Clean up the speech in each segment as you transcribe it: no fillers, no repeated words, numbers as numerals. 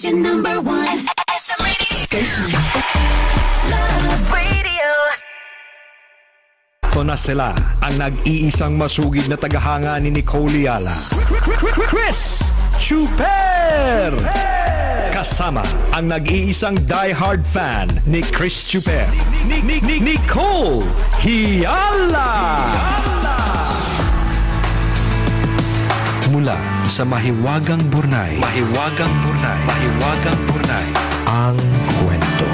Station number 1. SM Radio Station. Love Radio. Ito na sila, ang nag-iisang masugid na tagahanga ni Nicole Yala. Chris Chuper! Kasama ang nag-iisang die-hard fan ni Chris Chuper, Nicole Yala! Mula sa Mahiwagang Burnay, ang kwento.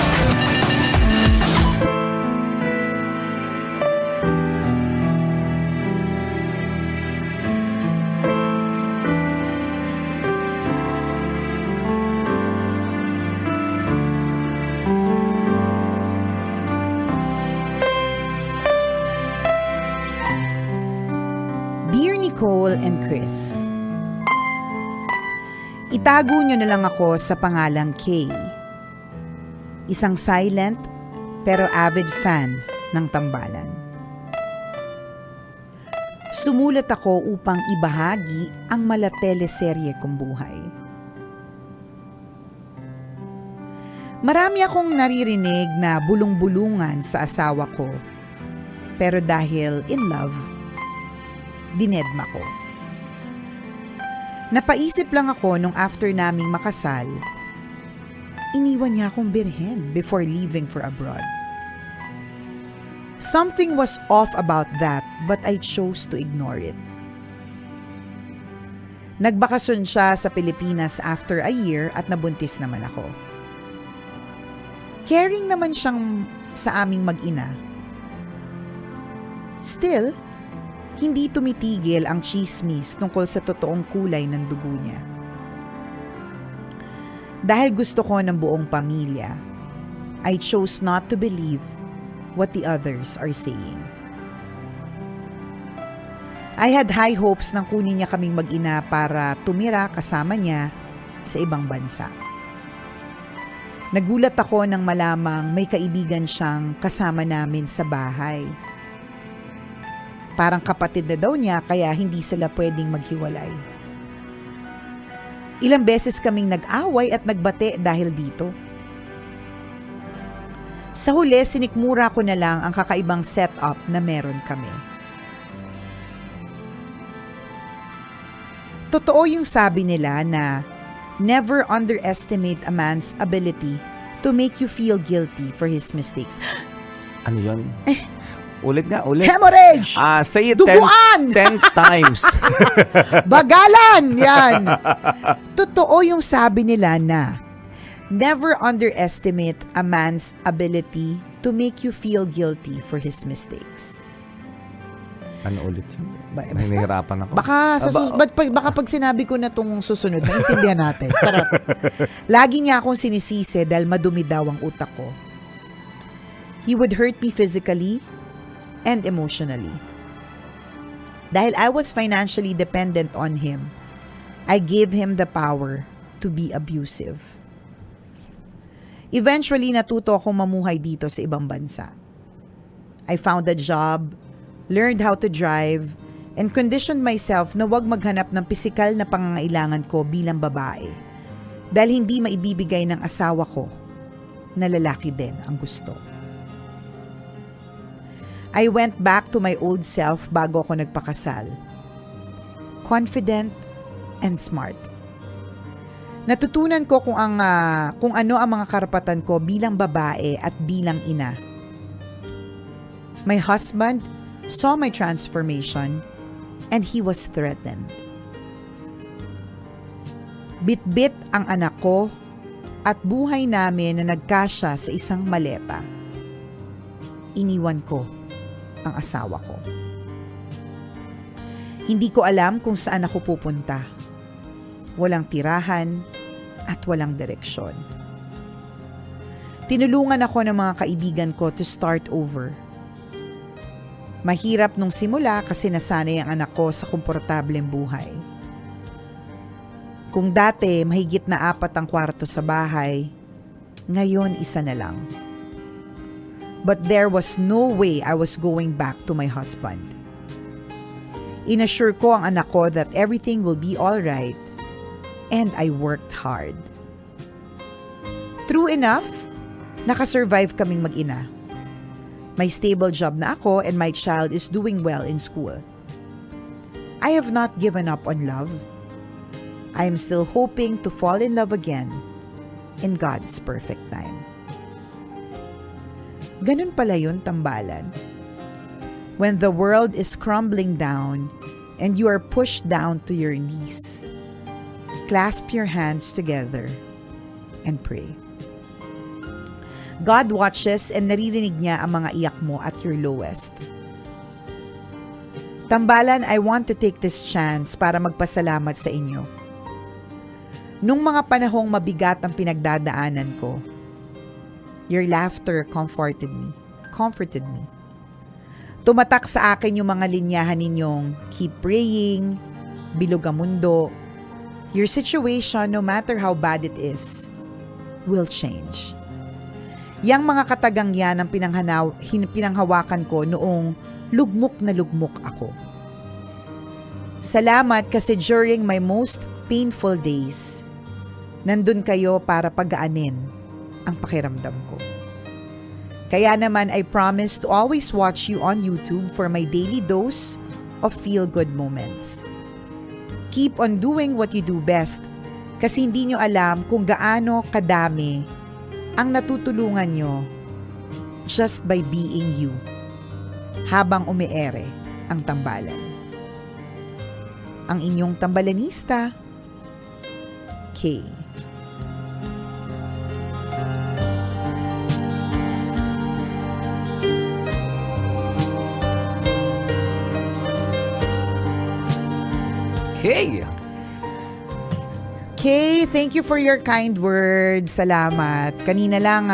Dear Nicole and Chris, itago nyo na lang ako sa pangalang Kay. Isang silent pero avid fan ng tambalan. Sumulat ako upang ibahagi ang malateleserye kong buhay. Marami akong naririnig na bulong-bulungan sa asawa ko, pero dahil in love, dinedma ko. Napaisip lang ako nung after naming makasal, iniwan niya akong birhen before leaving for abroad. Something was off about that, but I chose to ignore it. Nagbakasyon siya sa Pilipinas after a year at nabuntis naman ako. Caring naman siyang sa aming mag-ina. Still, hindi tumitigil ang chismis tungkol sa totoong kulay ng dugo niya. Dahil gusto ko ng buong pamilya, I chose not to believe what the others are saying. I had high hopes nang kunin niya kaming mag-ina para tumira kasama niya sa ibang bansa. Nagulat ako nang malamang may kaibigan siyang kasama namin sa bahay. Parang kapatid na daw niya kaya hindi sila pwedeng maghiwalay. Ilang beses kaming nag-away at nagbate dahil dito. Sa huli, sinikmura ko na lang ang kakaibang setup na meron kami. Totoo yung sabi nila na never underestimate a man's ability to make you feel guilty for his mistakes. Ano yun? Ulit nga, ulit. Hemorrhage! Say it Duguan! 10 times. Bagalan! Yan! Totoo yung sabi nila na never underestimate a man's ability to make you feel guilty for his mistakes. Ano ulit yun? Basta, Nahihirapan ako. Baka pag sinabi ko na itong susunod, naintindihan natin. Charot. Lagi niya akong sinisisi dahil madumi daw ang utak ko. He would hurt me physically and emotionally. Dahil I was financially dependent on him, I gave him the power to be abusive. Eventually, natuto akong mamuhay dito sa ibang bansa. I found a job, learned how to drive, and conditioned myself na wag maghanap ng pisikal na pangangailangan ko bilang babae dahil hindi maibibigay ng asawa ko na lalaki din ang gusto. I went back to my old self bago ako nagpakasal. Confident and smart. Natutunan ko kung ano ang mga karapatan ko bilang babae at bilang ina. My husband saw my transformation and he was threatened. Bit-bit ang anak ko at buhay namin na nagkasya sa isang maleta. Iniwan ko ang asawa ko. Hindi ko alam kung saan ako pupunta. Walang tirahan at walang direksyon. Tinulungan ako ng mga kaibigan ko to start over. Mahirap nung simula kasi nasanay ang anak ko sa komportableng buhay. Kung dati mahigit na 4 ang kwarto sa bahay, ngayon 1 na lang. But there was no way I was going back to my husband. Inassure ko ang anak ko that everything will be all right, and I worked hard. True enough, nakasurvive kaming mag-ina. May stable job na ako and my child is doing well in school. I have not given up on love. I am still hoping to fall in love again in God's perfect time. Ganun pala yun, tambalan. When the world is crumbling down and you are pushed down to your knees, clasp your hands together and pray. God watches and naririnig niya ang mga iyak mo at your lowest. Tambalan, I want to take this chance para magpasalamat sa inyo. Nung mga panahong mabigat ang pinagdadaanan ko, your laughter comforted me. Tumatak sa akin yung mga linyahan ninyong keep praying, bilog ang mundo. Your situation, no matter how bad it is, will change. Yang mga katagang yan ang pinanghawakan ko noong lugmok na lugmok ako. Salamat kasi during my most painful days, nandun kayo para pagaanin ang pakiramdam ko. Kaya naman I promise to always watch you on YouTube for my daily dose of feel-good moments. Keep on doing what you do best kasi hindi nyo alam kung gaano kadami ang natutulungan nyo just by being you habang umiere ang tambalan. Ang inyong tambalanista, Kay. Kay, thank you for your kind words. Salamat. Kanina lang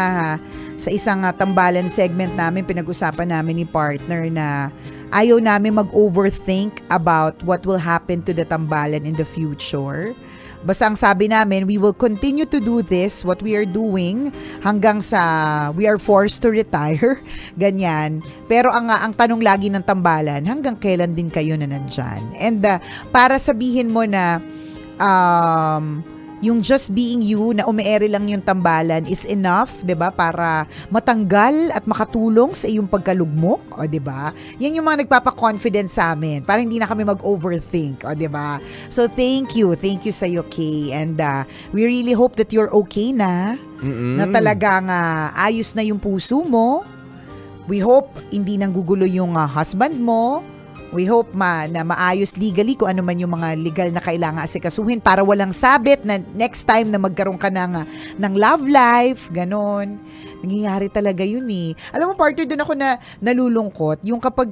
sa isang tambalan segment namin, pinag-usapan namin ni partner na ayaw namin mag-overthink about what will happen to the tambalan in the future. Basta ang sabi namin, we will continue to do this, what we are doing, hanggang sa we are forced to retire. Ganyan. Pero ang tanong lagi ng tambalan, hanggang kailan din kayo na nandyan? And para sabihin mo na yung just being you, na umiere lang yung tambalan is enough, 'di ba? Para matanggal at makatulong sa iyong pagkalugmok, o 'di ba? Yan yung mga nagpapa-confident sa amin, para hindi na kami mag-overthink, o 'di ba? So thank you sa iyo, Kay, and we really hope that you're okay na. Na talagang ayos na yung puso mo. We hope hindi nang gugulo yung husband mo. We hope na maayos legally kung ano man yung mga legal na kailangan asikasuhin para walang sabit na next time na magkaroon ka ng love life, ganon. Nangyayari talaga yun eh. Alam mo, partner, doon ako nalulungkot. Yung kapag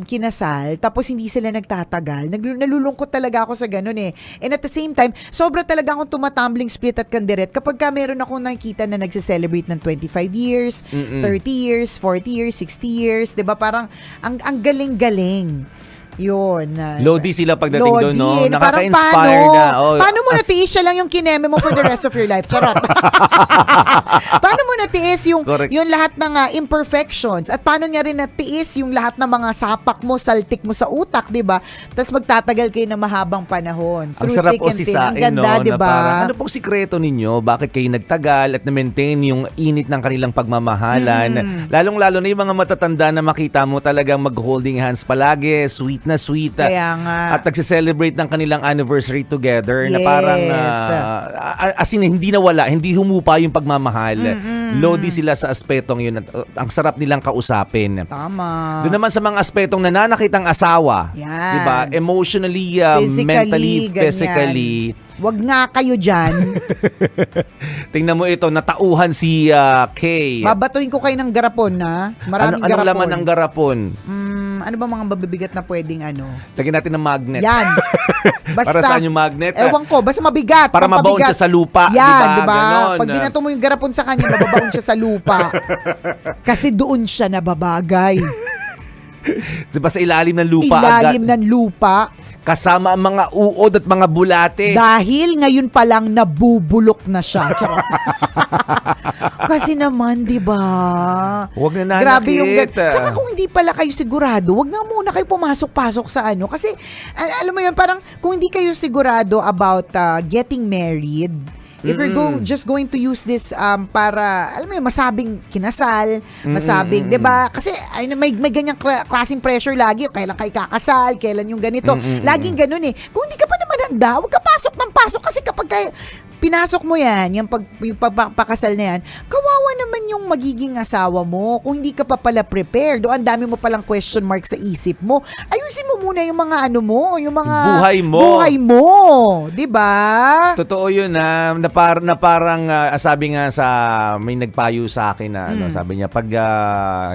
kinasal, tapos hindi sila nagtatagal, nalulungkot talaga ako sa ganon eh. And at the same time, sobra talaga akong tumatumbling split at kandiret kapag meron akong nakikita na nagse-celebrate ng 25 years, 30 years, 40 years, 60 years, diba? Parang ang galing-galing. Yun. Lodi sila pagdating doon, no? Nakaka-inspire na. Paano mo natiis siya lang yung kineme mo for the rest of your life? Charot. Paano mo natiis yung lahat ng imperfections? At paano niya rin natiis yung lahat ng mga sapak mo, saltik mo sa utak, di ba? Tapos magtatagal kayo na mahabang panahon. Ang sarap o sisain, no? Diba? Ano pong sikreto ninyo? Bakit kayo nagtagal at na-maintain yung init ng kanilang pagmamahalan? Lalong-lalo na yung mga matatanda na makita mo talagang mag-holding hands palagi, sweet na sweet. Kaya nga. At nagse-celebrate ng kanilang anniversary together na parang as in, hindi nawala, hindi humupa yung pagmamahal. Lodi sila sa aspetong yun. Ang sarap nilang kausapin. Tama. Doon naman sa mga aspetong nananakit ang asawa. Yan. Diba? Emotionally, mentally, physically. Wag nga kayo dyan. Tingnan mo ito, natauhan si Kay. Babatuin ko kayo ng garapon, ha? Maraming garapon. Anong laman ng garapon? Ano ba mga mabibigat na pwedeng Lagyan natin ng magnet. Yan. Basta, para saan yung magnet? Ewan ko, basta mabigat. Para mabaon siya sa lupa. Yan, diba? Pag binato mo yung garapon sa kanya, mababaon siya sa lupa. Kasi doon siya nababagay. Diba sa ilalim ng lupa? Ilalim ng lupa. Kasama ang mga uod at mga bulate. Dahil ngayon pa lang nabubulok na siya. Kasi naman, di ba? Huwag na nanakit. Grabe yung tsaka kung hindi pala kayo sigurado, wag na muna kayo pumasok-pasok sa Kasi, alam mo yun, parang kung hindi kayo sigurado about getting married, If you're just going to use this para, alam mo yun, masabing kinasal, masabing, 'di ba? Kasi may ganyang klaseng pressure lagi, kailan kayo kakasal, kailan yung ganito. Laging ganun eh. Kung hindi ka pa naman handa, huwag ka pasok ng pasok kasi kapag pinasok mo yan, yung pagpapakasal na yan, kawawa naman yung magiging asawa mo kung hindi ka pa pala prepared. O ang dami mo palang question mark sa isip mo. Ayusin mo muna yung mga yung mga buhay mo. 'Di ba? Totoo yun na parang sabi nga sa may nagpayo sa akin na sabi niya pag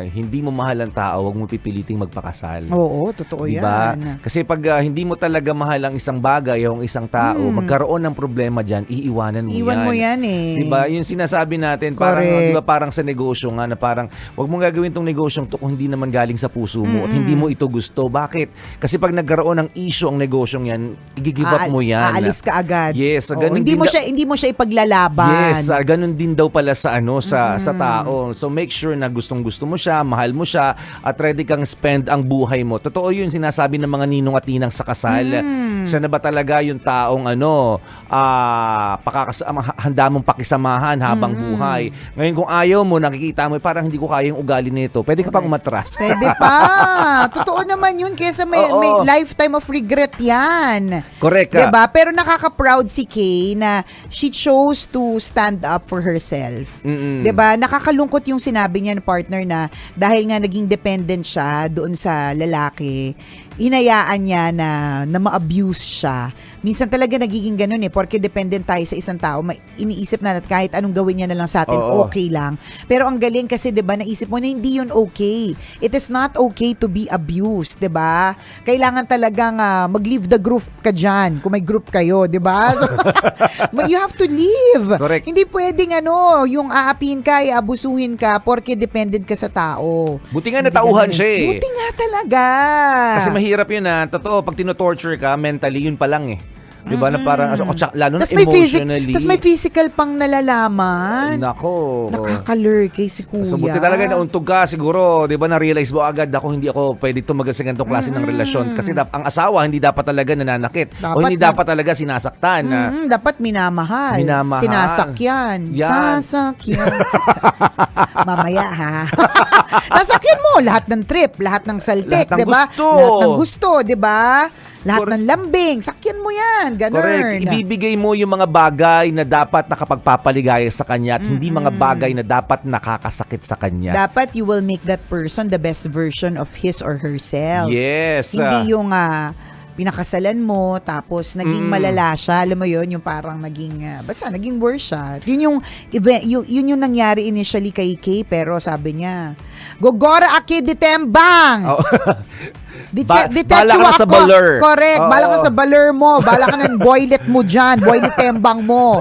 hindi mo mahal ang tao, huwag mo pipiliting magpakasal. Oo, totoo diba? yan. Kasi pag hindi mo talaga mahal ang isang bagay o ang isang tao, magkaroon ng problema diyan, iwan mo yan eh. Diba? Yung sinasabi natin, parang, diba, parang sa negosyo nga, na parang, wag mong gagawin tong negosyong to kung hindi naman galing sa puso mo at hindi mo ito gusto. Bakit? Kasi pag nagkaroon ng issue ang negosyong yan, i-give up mo yan. Aalis ka agad. Yes. Hindi mo siya ipaglalaban. Yes. Ganun din daw pala sa sa tao. So make sure na gustong-gusto mo siya, mahal mo siya, at ready kang spend ang buhay mo. Totoo yun, sinasabi ng mga ninong at ninang sa kasal. Siya na ba talaga yung taong handa mong pakisamahan habang buhay. Ngayon kung ayaw mo, nakikita mo, parang hindi ko kaya yung ugali nito, pwede ka pang umatras. Pwede pa. Totoo naman yun, kesa may lifetime of regret yan. Correct ka. Diba? Pero nakaka-proud si Kay na she chose to stand up for herself. Diba? Nakakalungkot yung sinabi niya ng partner na dahil nga naging dependent siya doon sa lalaki, hinayaan niya na ma-abuse siya. Minsan talaga nagiging ganun eh, porque dependent tayo sa isang tao, iniisip na kahit anong gawin niya na lang sa atin, okay lang. Pero ang galing kasi, 'di ba, naisip mo na hindi yun okay. It is not okay to be abused, 'di ba? Kailangan talagang mag-leave the group ka diyan, kung may group kayo, 'di ba? So, you have to leave. Correct. Hindi pwedeng yung aapin ka, abusuhin ka porque dependent ka sa tao. Buti nga natauhan siya eh. Buti nga talaga. Kasi mahirap yun totoo, pag tinotorture ka, mentally yun pa lang eh. Diba na parang, lalo na emotionally. Tapos may physical pang nalalaman. Nako. Nakakalurkay si kuya. So buti talaga nauntog ka siguro, diba na-realize mo agad hindi ako pwede tumagal sa ganitong klase ng relasyon. Kasi ang asawa hindi dapat talaga nananakit. O hindi dapat talaga sinasaktan. Dapat minamahal. Sinasakyan. Yan. Sasakyan. Mamaya ha. Sasakyan mo lahat ng trip, lahat ng saltik, diba? Lahat ng gusto, diba? Lahat ng lambing, sakyan mo yan, ganun. Correct. Ibibigay mo yung mga bagay na dapat nakapagpapaligaya sa kanya at hindi mga bagay na dapat nakakasakit sa kanya. Dapat you will make that person the best version of his or herself. Yes. Hindi yung pinakasalan mo, tapos naging malala siya. Alam mo yun, yung parang naging, basta naging worse siya. Yun yung nangyari initially kay Kay, pero sabi niya, Gogora aki ditembang! Oh. Bala ka sa baler. Correct. Bala ka sa baler mo. Bala ka ng boylet mo dyan. Boylet tembang mo.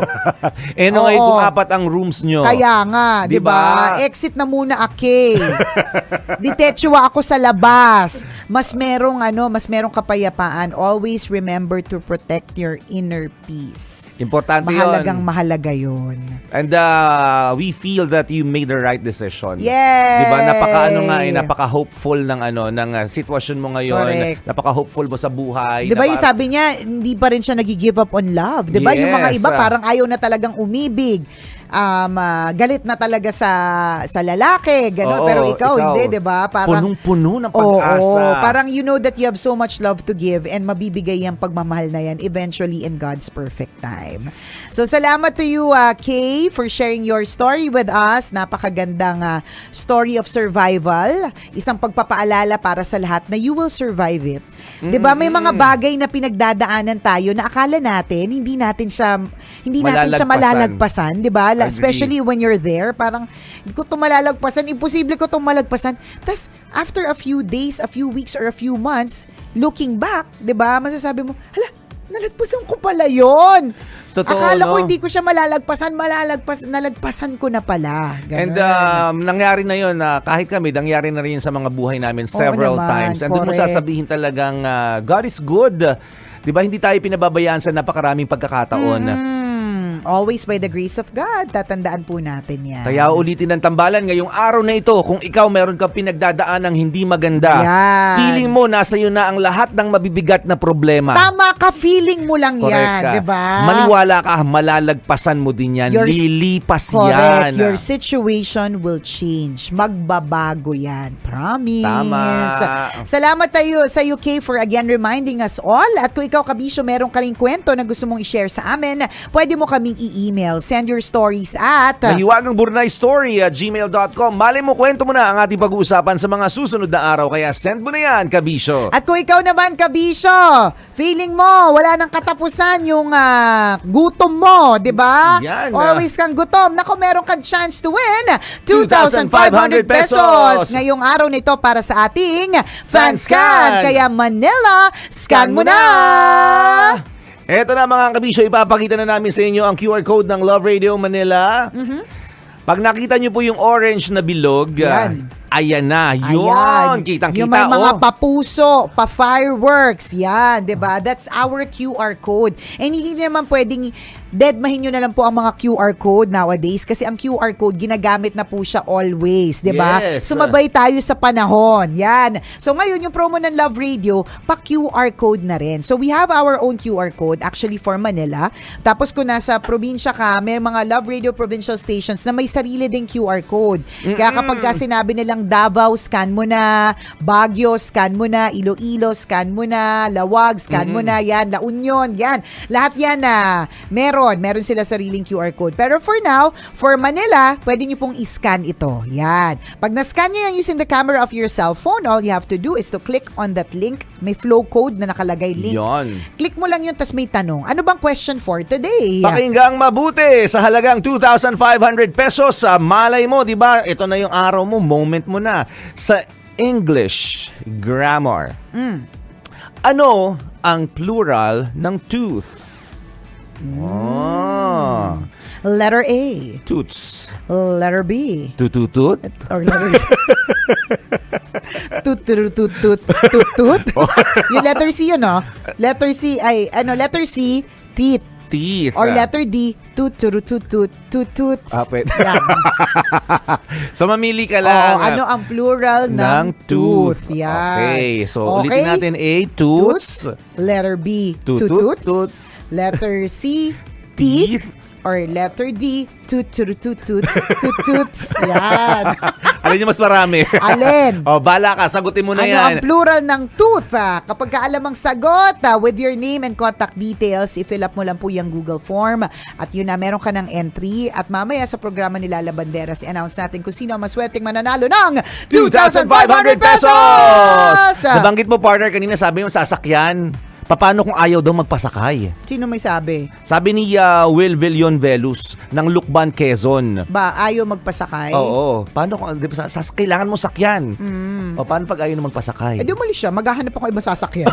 Ngayon kung 4 ang rooms nyo. Kaya nga, di ba? Exit na muna aki. Ditetsuwa ako sa labas. Mas merong kapayapaan. Always remember to protect your inner peace. Importante yun. Mahalaga yun. And we feel that you made the right decision. Yes. Di ba? Napaka-hopeful ng sitwasyon mo ngayon. Correct. Napaka-hopeful mo sa buhay. Di ba yung sabi niya, hindi pa rin siya nag-give up on love. Di ba? Yes. Yung mga iba parang ayaw na talagang umibig. Galit na talaga sa lalaki, gano'n. Pero ikaw hindi, 'di ba? Parang punong-puno ng pag-asa. Parang you know that you have so much love to give and mabibigay yung pagmamahal na yan eventually in God's perfect time. So salamat to you, Kay, for sharing your story with us. Napakagandang story of survival. Isang pagpapaalala para sa lahat na you will survive it. 'Di ba? May mga bagay na pinagdadaanan tayo na akala natin hindi natin siya malalagpasan, 'di ba? Especially when you're there, parang hindi ko ito malalagpasan, imposible ko itong malagpasan. Tapos, after a few days, a few weeks, or a few months, looking back, 'di ba, masasabi mo, hala, nalagpasan ko pala yun. Totoo, akala ko hindi ko siya nalagpasan ko na pala. Ganun. And nangyari na yun, kahit kami, nangyari na rin sa mga buhay namin several times. And doon mo sasabihin talagang, God is good. Diba, hindi tayo pinababayaan sa napakaraming pagkakataon. Always by the grace of God. Tatandaan po natin yan. Kaya ulitin ng tambalan ngayong araw na ito, kung ikaw meron kang pinagdadaan ng hindi maganda, Yan. feeling mo nasa iyo na ang lahat ng mabibigat na problema. Tama ka, feeling mo lang Correct yan, ka. di ba? Maniwala ka, malalagpasan mo din yan. Lilipas Correct. yan. Your situation will change. Magbabago yan. Promise. Tama. Salamat tayo sa UK for again reminding us all. At kung ikaw, kabisyo, meron ka ring kwento na gusto mong i-share sa amin, pwede mo kaming i-email. Send your stories at mahiwagangburnaystory@gmail.com. Malay mo, kwento mo na ang ating pag-uusapan sa mga susunod na araw. Kaya send mo na yan, kabisyo. At kung ikaw naman, kabisyo, feeling mo wala nang katapusan yung gutom mo, di ba? Yan. Always kang gutom. Naku, meron kang chance to win 2,500 pesos. Ngayong araw nito para sa ating FanScan. Kaya Manila, scan mo na! Eto na mga kabisyo, ipapakita na namin sa inyo ang QR code ng Love Radio Manila. Pag nakita nyo po yung orange na bilog, Yan. ayan na, yun, Ayan. kitang-kita. Yung may mga oh. papuso, pa-fireworks, yan, diba? That's our QR code. And hindi naman pwedeng deadmahin nyo na lang po ang mga QR code nowadays kasi ang QR code, ginagamit na po siya always, diba? Yes. Sumabay tayo sa panahon, yan. So ngayon, yung promo ng Love Radio, pa-QR code na rin. So we have our own QR code, actually for Manila. Tapos kung nasa probinsya ka, may mga Love Radio provincial stations na may sarili ding QR code. Kaya kapag ka sinabi nilang Davao, scan mo na. Baguio, scan mo na. Iloilo, scan mo na. Lawag, scan mo na. Yan, La Union, yan. Lahat yan na meron sila sariling QR code. Pero for now, for Manila, pwede nyo pong i-scan ito. Yan. Pag na-scan nyo yan using the camera of your cell phone, all you have to do is to click on that link. May flow code na nakalagay link. Yon. Click mo lang yun, tas may tanong. Ano bang question for today? Pakinggang mabuti sa halagang 2,500 pesos. Malay mo, di ba? Ito na yung araw mo, moment mo na. Sa English grammar, ano ang plural ng tooth? Oh. Letter A. Toots. Letter B. Tututut? Or letter tut. Yung letter C yun, no? Letter C ay, letter C, teeth. Teeth. Or letter D, tut. Pwede. Yan. So, mamili ka lang. Ano ang plural ng tooth? Yan. Okay. So, ulitin natin A, toots. Letter B, Tut. tututs. Letter C, teeth. Or letter D, tututs. Yan. Alin yung mas marami? Alin? Bala ka. Sagutin mo na Ano yan. ang plural ng tooth? Kapag kaalam ang sagot, with your name and contact details, i-fill up mo lang po yung Google form. At yun na, meron ka ng entry. At mamaya sa programa ni Lala Banderas, i-announce natin kung sino ang maswerteng mananalo ng 2,500 pesos! Nabanggit mo, partner, kanina sabi mo sasakyan. Paano kung ayaw daw magpasakay? Sino may sabi? Sabi ni Will Villion Velus ng Lukban, Quezon. Ba, ayaw magpasakay? Oo. Paano kung kailangan mo sakyan? O paano pag ayaw na magpasakay? Eh, di umalis siya. Maghahanap ako ibang sasakyan.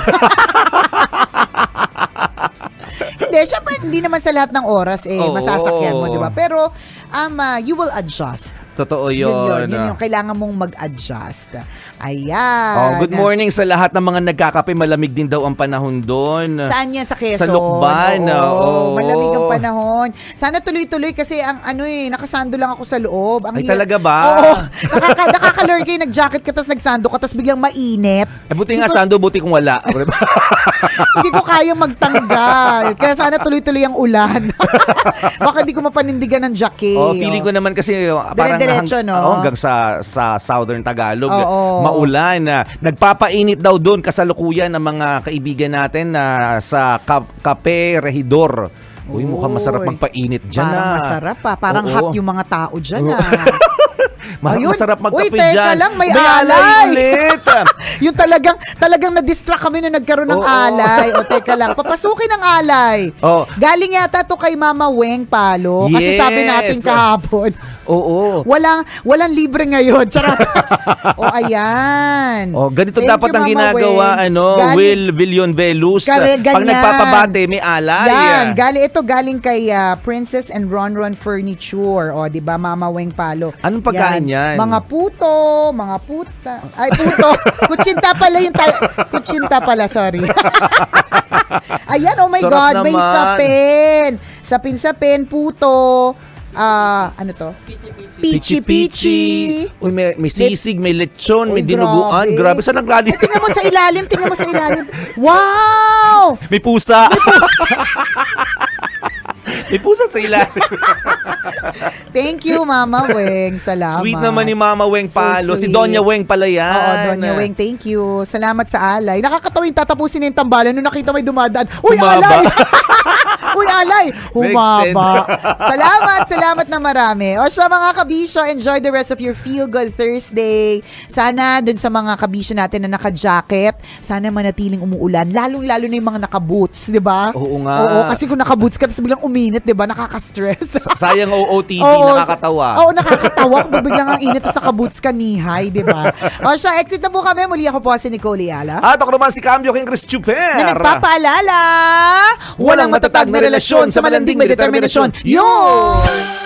Hindi, syempre, hindi naman sa lahat ng oras masasakyan mo, di ba? Pero, you will adjust. Totoo yun. Yun yung kailangan mong mag-adjust. Ayan. Good morning sa lahat ng mga nagkakape. Malamig din daw ang panahon doon. Saan yan? Sa Quezon? Sa Lukban. Oo. Malamig ang panahon. Sana tuloy-tuloy kasi ang nakasando lang ako sa loob. Ang talaga ba? Oo. Nakakalurk kayo, nag-jacket ka, tapos nagsando ka, tapos biglang mainit. Buti nga sando, buti kung wala. Hindi ko kayang magtanggal. Kaya sana tuloy-tuloy ang ulan. Baka hindi ko mapanindigan ng jacket. Feeling ko naman kasi parang hanggang sa Southern Tagalog, maulan. Nagpapainit daw doon kasalukuyan ng mga kaibigan natin sa Cape Regidor. Uy, mukhang masarap magpainit dyan. Parang masarap pa. Parang hot yung mga tao dyan. Masarap magkape dyan. Uy, teka lang, may alay ulit. Yung talagang na-distract kami na nagkaroon ng alay. O teka lang, papasukin ng alay. Galing yata to kay Mama Weng Palo. Kasi sabi natin kahapon. Oo. Walang libre ngayon. Charot. Ayan. Ganito dapat ang ginagawa, Will Villion Velus. Pag nagpapabate, may alay. Yan. Galing kay Princess and Ronron Furniture. Di ba, Mama Weng Palo. Anong pagkain yan? Mga puta. Ay, puto. Kutsinta pala yung Kutsinta pala, sorry. Ayan, oh my Sarap God, naman. may sapin. Sapin-sapin, puto, ano to? Pichi-pichi. Uy, may sisig, may lechon, may Uy, dinuguan. Grabe, saan naglalim? Tingnan mo sa ilalim, Wow! May pusa. May pusa sa ilalim. Thank you, Mama Weng. Salamat. Sweet naman ni Mama Weng Palo. So Si sweet. Donya Weng pala yan. Oo, Donya Weng, thank you. Salamat sa alay. Nakakatawa yung tatapusin na yung tambalan nung nakita may dumadaan. Uy, Humaba. alay! Uy, alay! Na-extend. Humaba. Salamat na marami. O siya mga kabisyo, enjoy the rest of your Feel Good Thursday. Sana dun sa mga kabisyo natin na naka-jacket, sana manatiling umuulan. Lalong-lalo na yung mga naka-boots, di ba? Oo nga. Oo, kasi kung naka-boots ka, tapos biglang uminit, di ba? Nakaka-stress. Sayang OOTD, Oo, nakakatawa. Oo, nakakatawa. Kung biglang ang init sa kaboots ka, nihay, di ba? O siya, exit na po kami. Muli ako po si Nicole Yala. At ako naman si Cambio King Chris Chuper. Na nagpapaalala, walang matatag na relasyon sa malanding may determinasyon. Yun!